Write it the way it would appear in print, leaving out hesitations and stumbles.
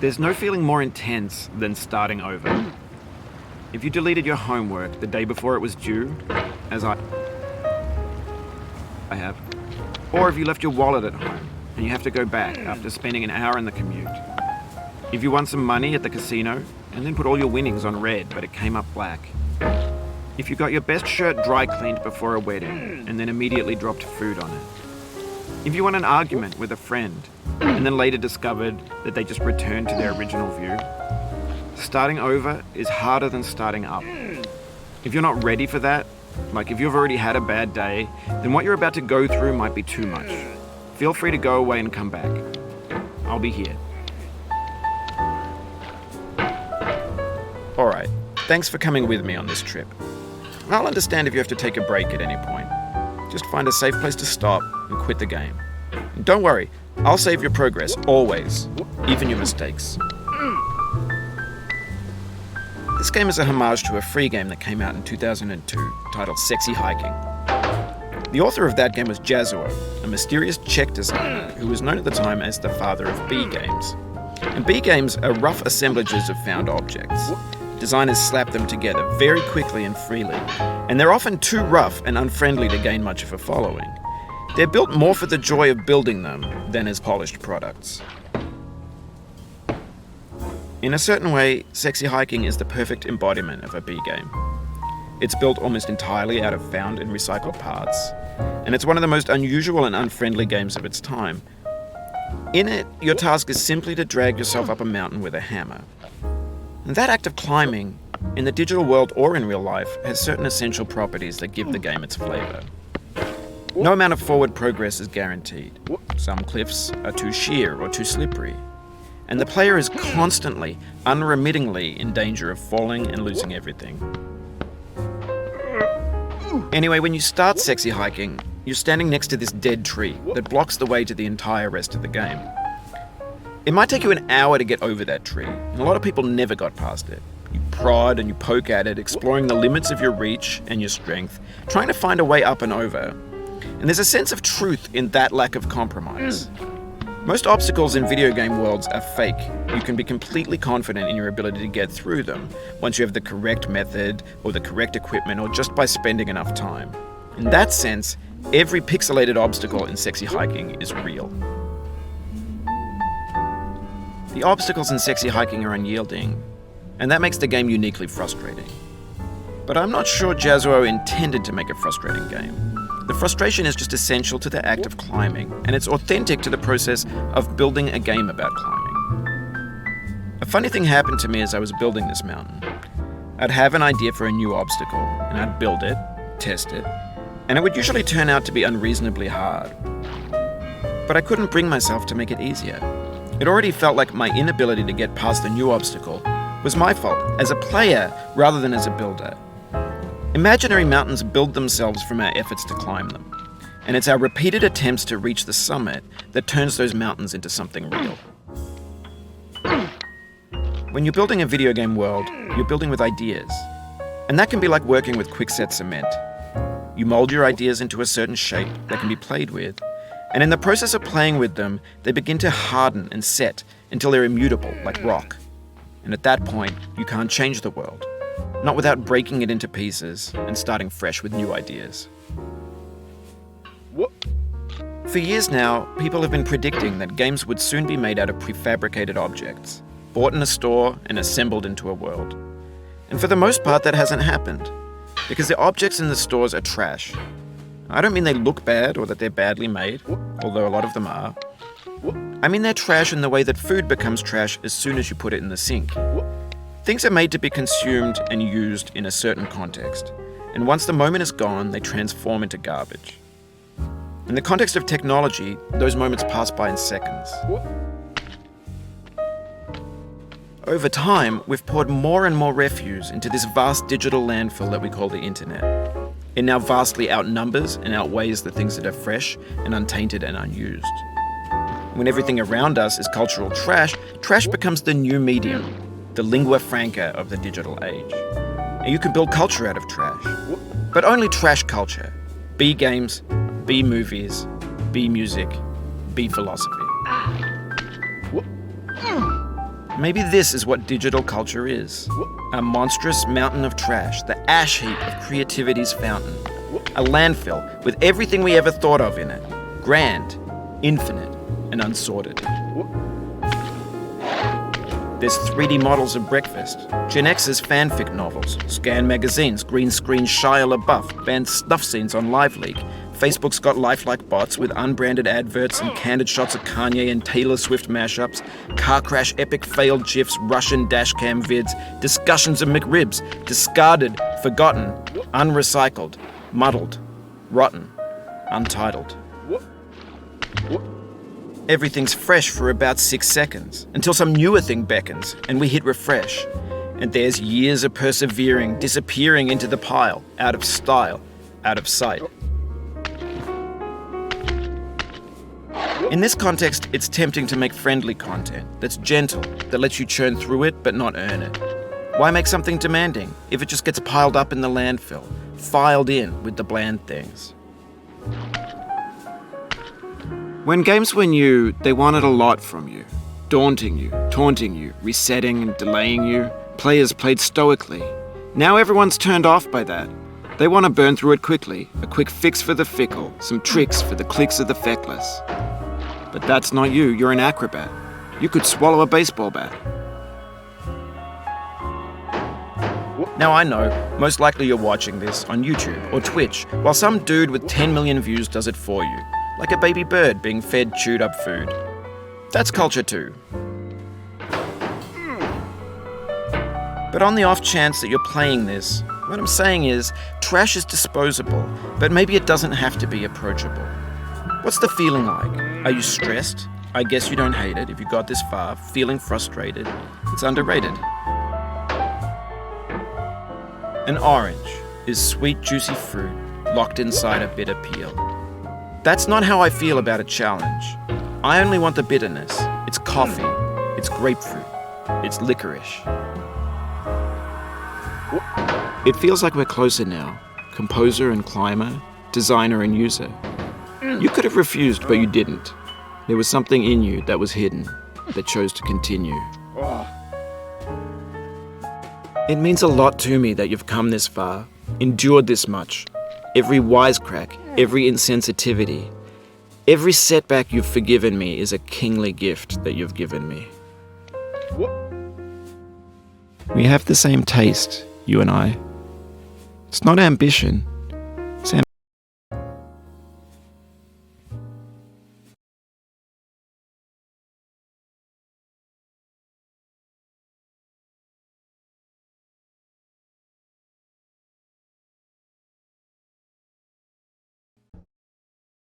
There's no feeling more intense than starting over. If you deleted your homework the day before it was due, as I have, or if you left your wallet at home and you have to go back after spending an hour in the commute. If you won some money at the casino and then put all your winnings on red but it came up black. If you got your best shirt dry cleaned before a wedding and then immediately dropped food on it. If you won an argument with a friend and then later discovered that they just returned to their original view. Starting over is harder than starting up. If you're not ready for that, like if you've already had a bad day, then what you're about to go through might be too much. Feel free to go away and come back. I'll be here. Alright, thanks for coming with me on this trip. I'll understand if you have to take a break at any point. Just find a safe place to stop and quit the game. And don't worry, I'll save your progress, always, even your mistakes. This game is a homage to a free game that came out in 2002, titled Sexy Hiking. The author of that game was Jazuo, a mysterious Czech designer who was known at the time as the father of B games. And B games are rough assemblages of found objects. Designers slap them together very quickly and freely, and they're often too rough and unfriendly to gain much of a following. They're built more for the joy of building them than as polished products. In a certain way, Sexy Hiking is the perfect embodiment of a B game. It's built almost entirely out of found and recycled parts, and it's one of the most unusual and unfriendly games of its time. In it, your task is simply to drag yourself up a mountain with a hammer. And that act of climbing, in the digital world or in real life, has certain essential properties that give the game its flavor. No amount of forward progress is guaranteed. Some cliffs are too sheer or too slippery. And the player is constantly, unremittingly in danger of falling and losing everything. Anyway, when you start Sexy Hiking, you're standing next to this dead tree that blocks the way to the entire rest of the game. It might take you an hour to get over that tree, and a lot of people never got past it. You prod and you poke at it, exploring the limits of your reach and your strength, trying to find a way up and over. And there's a sense of truth in that lack of compromise. Most obstacles in video game worlds are fake. You can be completely confident in your ability to get through them once you have the correct method or the correct equipment or just by spending enough time. In that sense, every pixelated obstacle in Sexy Hiking is real. The obstacles in Sexy Hiking are unyielding, and that makes the game uniquely frustrating. But I'm not sure Jazuo intended to make a frustrating game. The frustration is just essential to the act of climbing, and it's authentic to the process of building a game about climbing. A funny thing happened to me as I was building this mountain. I'd have an idea for a new obstacle, and I'd build it, test it, and it would usually turn out to be unreasonably hard. But I couldn't bring myself to make it easier. It already felt like my inability to get past the new obstacle was my fault, as a player rather than as a builder. Imaginary mountains build themselves from our efforts to climb them, and it's our repeated attempts to reach the summit that turns those mountains into something real. When you're building a video game world, you're building with ideas, and that can be like working with quickset cement. You mold your ideas into a certain shape that can be played with, and in the process of playing with them, they begin to harden and set until they're immutable, like rock. And at that point, you can't change the world. Not without breaking it into pieces and starting fresh with new ideas. For years now, people have been predicting that games would soon be made out of prefabricated objects, bought in a store and assembled into a world. And for the most part, that hasn't happened, because the objects in the stores are trash. I don't mean they look bad or that they're badly made, although a lot of them are. I mean they're trash in the way that food becomes trash as soon as you put it in the sink. Things are made to be consumed and used in a certain context, and once the moment is gone, they transform into garbage. In the context of technology, those moments pass by in seconds. Over time, we've poured more and more refuse into this vast digital landfill that we call the internet. It now vastly outnumbers and outweighs the things that are fresh and untainted and unused. When everything around us is cultural trash, trash becomes the new medium, the lingua franca of the digital age. And you can build culture out of trash, but only trash culture. B games, B movies, B music, B philosophy. Maybe this is what digital culture is. A monstrous mountain of trash, the ash heap of creativity's fountain. A landfill with everything we ever thought of in it. Grand, infinite, and unsorted. There's 3D models of breakfast, Gen X's fanfic novels, scan magazines, green screen Shia LaBeouf, banned snuff scenes on LiveLeak. Facebook's got lifelike bots with unbranded adverts and candid shots of Kanye and Taylor Swift mashups, car crash epic failed GIFs, Russian dashcam vids, discussions of McRibs, discarded, forgotten, unrecycled, muddled, rotten, untitled. Everything's fresh for about 6 seconds, until some newer thing beckons, and we hit refresh. And there's years of persevering, disappearing into the pile, out of style, out of sight. In this context, it's tempting to make friendly content that's gentle, that lets you churn through it but not earn it. Why make something demanding if it just gets piled up in the landfill, filed in with the bland things? When games were new, they wanted a lot from you. Daunting you, taunting you, resetting and delaying you. Players played stoically. Now everyone's turned off by that. They want to burn through it quickly, a quick fix for the fickle, some tricks for the clicks of the feckless. But that's not you, you're an acrobat. You could swallow a baseball bat. Now I know, most likely you're watching this on YouTube or Twitch, while some dude with 10 million views does it for you. Like a baby bird being fed chewed up food. That's culture too. But on the off chance that you're playing this, what I'm saying is, trash is disposable, but maybe it doesn't have to be approachable. What's the feeling like? Are you stressed? I guess you don't hate it if you got this far. Feeling frustrated? It's underrated. An orange is sweet, juicy fruit locked inside a bitter peel. That's not how I feel about a challenge. I only want the bitterness. It's coffee. It's grapefruit. It's licorice. It feels like we're closer now. Composer and climber, designer and user. You could have refused, but you didn't. There was something in you that was hidden, that chose to continue. It means a lot to me that you've come this far, endured this much. Every wisecrack, every insensitivity, every setback you've forgiven me is a kingly gift that you've given me. We have the same taste, you and I. It's not ambition,